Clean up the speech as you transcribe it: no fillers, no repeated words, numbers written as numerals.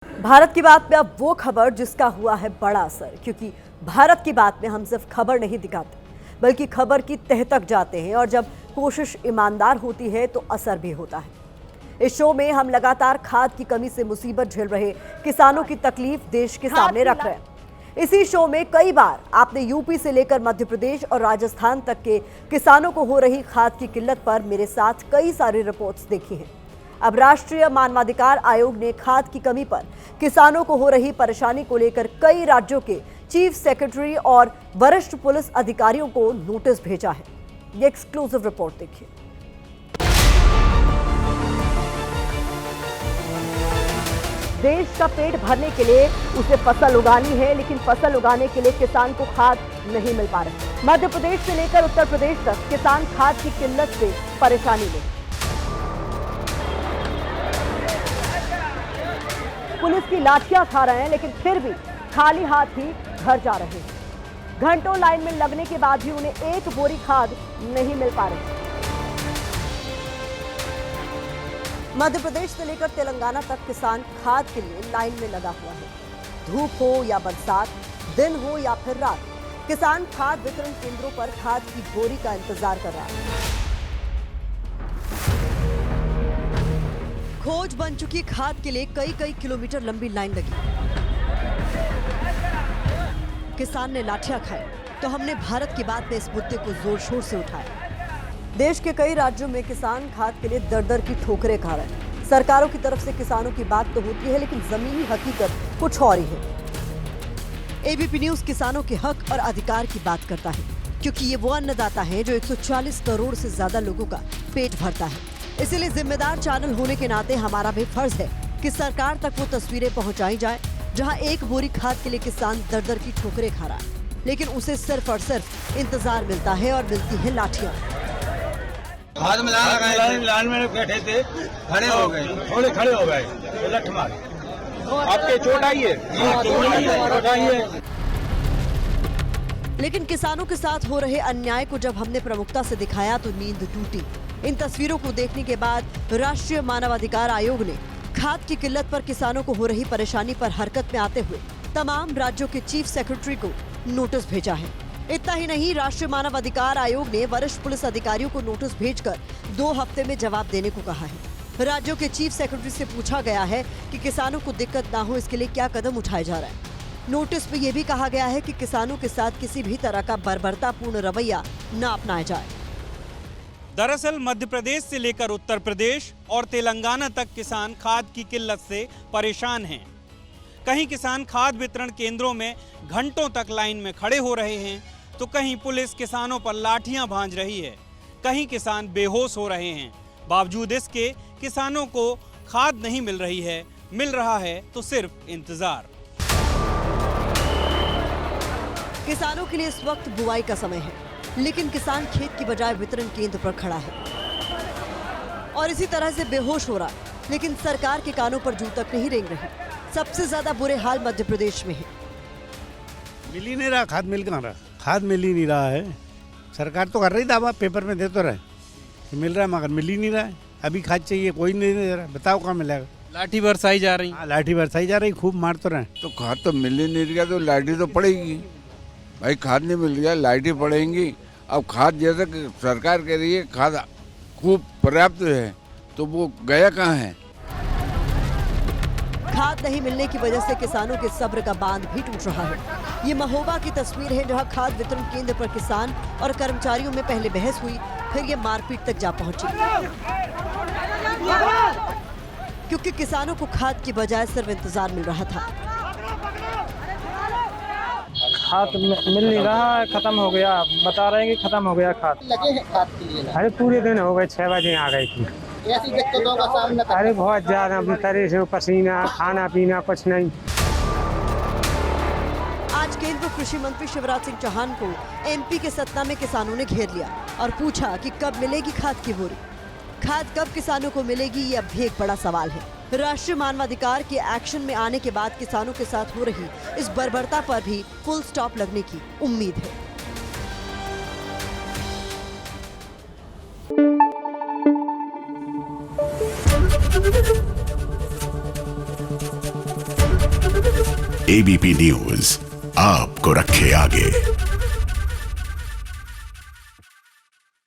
भारत की बात में अब वो खबर जिसका हुआ है बड़ा असर, क्योंकि भारत की बात में हम सिर्फ खबर नहीं दिखाते बल्कि खबर की तह तक जाते हैं और जब कोशिश ईमानदार होती है तो असर भी होता है। इस शो में हम लगातार खाद की कमी से मुसीबत झेल रहे किसानों की तकलीफ देश के सामने रख रहे हैं। इसी शो में कई बार आपने यूपी से लेकर मध्य प्रदेश और राजस्थान तक के किसानों को हो रही खाद की किल्लत पर मेरे साथ कई सारी रिपोर्ट्स देखी हैं। अब राष्ट्रीय मानवाधिकार आयोग ने खाद की कमी पर किसानों को हो रही परेशानी को लेकर कई राज्यों के चीफ सेक्रेटरी और वरिष्ठ पुलिस अधिकारियों को नोटिस भेजा है। ये एक्सक्लूसिव रिपोर्ट देखिए। देश का पेट भरने के लिए उसे फसल उगानी है, लेकिन फसल उगाने के लिए किसान को खाद नहीं मिल पा रही। मध्य प्रदेश से लेकर उत्तर प्रदेश तक किसान खाद की किल्लत से परेशानी में। पुलिस की लाठियां खा रहे हैं, लेकिन फिर भी खाली हाथ ही घर जा रहे हैं। घंटों लाइन में लगने के बाद भी उन्हें एक बोरी खाद नहीं मिल पा रही। मध्य प्रदेश से लेकर तेलंगाना तक किसान खाद के लिए लाइन में लगा हुआ है। धूप हो या बरसात, दिन हो या फिर रात, किसान खाद वितरण केंद्रों पर खाद की बोरी का इंतजार कर रहा है। खोज बन चुकी खाद के लिए कई किलोमीटर लंबी लाइन लगी। किसान ने लाठियां खाई तो हमने भारत की बात में इस मुद्दे को जोर शोर से उठाया। देश के कई राज्यों में किसान खाद के लिए दर-दर की ठोकरें खा रहे हैं। सरकारों की तरफ से किसानों की बात तो होती है, लेकिन जमीनी हकीकत कुछ और ही है। एबीपी न्यूज किसानों के हक और अधिकार की बात करता है, क्योंकि ये वो अन्नदाता है जो 140 करोड़ से ज्यादा लोगों का पेट भरता है। इसीलिए जिम्मेदार चैनल होने के नाते हमारा भी फर्ज है कि सरकार तक वो तस्वीरें पहुंचाई जाए जहां एक बोरी खाद के लिए किसान दर-दर की ठोकरें खा रहा है, लेकिन उसे सिर्फ और सिर्फ इंतजार मिलता है और मिलती है लाठियां। खाद में लाइन में बैठे थे, खड़े हो गए, थोड़े खड़े हो गए तो लठ मारे। आपके चोट आई है? चोट आई है। लेकिन किसानों के साथ हो रहे अन्याय को जब हमने प्रमुखता से दिखाया तो नींद टूटी। इन तस्वीरों को देखने के बाद राष्ट्रीय मानवाधिकार आयोग ने खाद की किल्लत पर किसानों को हो रही परेशानी पर हरकत में आते हुए तमाम राज्यों के चीफ सेक्रेटरी को नोटिस भेजा है। इतना ही नहीं, राष्ट्रीय मानव अधिकार आयोग ने वरिष्ठ पुलिस अधिकारियों को नोटिस भेजकर 2 हफ्ते में जवाब देने को कहा है। राज्यों के चीफ सेक्रेटरी से पूछा गया है कि किसानों को दिक्कत ना हो इसके लिए क्या कदम उठाया जा रहा है। नोटिस में यह भी कहा गया है कि किसानों के साथ किसी भी तरह का बर्बरतापूर्ण रवैया न अपनाया जाए। दरअसल मध्य प्रदेश से लेकर उत्तर प्रदेश और तेलंगाना तक किसान खाद की किल्लत से परेशान हैं। कहीं किसान खाद वितरण केंद्रों में घंटों तक लाइन में खड़े हो रहे हैं, तो कहीं पुलिस किसानों पर लाठियां भांज रही है, कहीं किसान बेहोश हो रहे हैं। बावजूद इसके किसानों को खाद नहीं मिल रही है, मिल रहा है तो सिर्फ इंतजार। किसानों के लिए इस वक्त बुआई का समय है, लेकिन किसान खेत की बजाय वितरण केंद्र पर खड़ा है और इसी तरह से बेहोश हो रहा है, लेकिन सरकार के कानों पर जू तक नहीं रेंग रही। सबसे ज्यादा बुरे हाल मध्य प्रदेश में है। मिल ही नहीं रहा, खाद मिल कहाँ रहा, खाद मिल ही नहीं रहा है। सरकार तो कर रही दावा, पेपर में दे तो रहे कि मिल रहा है, मगर मिल ही नहीं रहा है। अभी खाद चाहिए, कोई नहीं दे रहा, बताओ कहाँ मिलेगा। लाठी बरसाई जा रही। हाँ, लाठी बरसाई जा रही, खूब मार तो रहे। तो खाद तो मिल ही नहीं रहा, तो लाठी तो पड़ेगी भाई। खाद नहीं मिल रहा, लाठी पड़ेंगी। अब खाद जैसे सरकार कह रही है खाद खूब पर्याप्त है, तो वो गया कहाँ है? खाद नहीं मिलने की वजह से किसानों के सब्र का बांध भी टूट रहा है। ये महोबा की तस्वीर है, जहां खाद वितरण केंद्र पर किसान और कर्मचारियों में पहले बहस हुई, फिर ये मारपीट तक जा पहुंची, क्योंकि किसानों को खाद की बजाय सिर्फ इंतजार मिल रहा था। खाद मिल नहीं रहा है, खत्म हो गया, बता रहे हैं कि खत्म हो गया खाद। लगे हैं खाद के लिए? अरे पूरे दिन हो गए, 6 बजे आ गई थी। ऐसी दिक्कतों का सामना अरे बहुत ज्यादा तरह से पसीना, खाना पीना कुछ नहीं। आज केंद्रीय कृषि मंत्री शिवराज सिंह चौहान को एमपी के सतना में किसानों ने घेर लिया और पूछा कि कब मिलेगी खाद की बोरी। खाद कब किसानों को मिलेगी, ये अब भी एक बड़ा सवाल है। राष्ट्रीय मानवाधिकार के एक्शन में आने के बाद किसानों के साथ हो रही इस बर्बरता पर भी फुल स्टॉप लगने की उम्मीद है। एबीपी न्यूज आपको रखे आगे।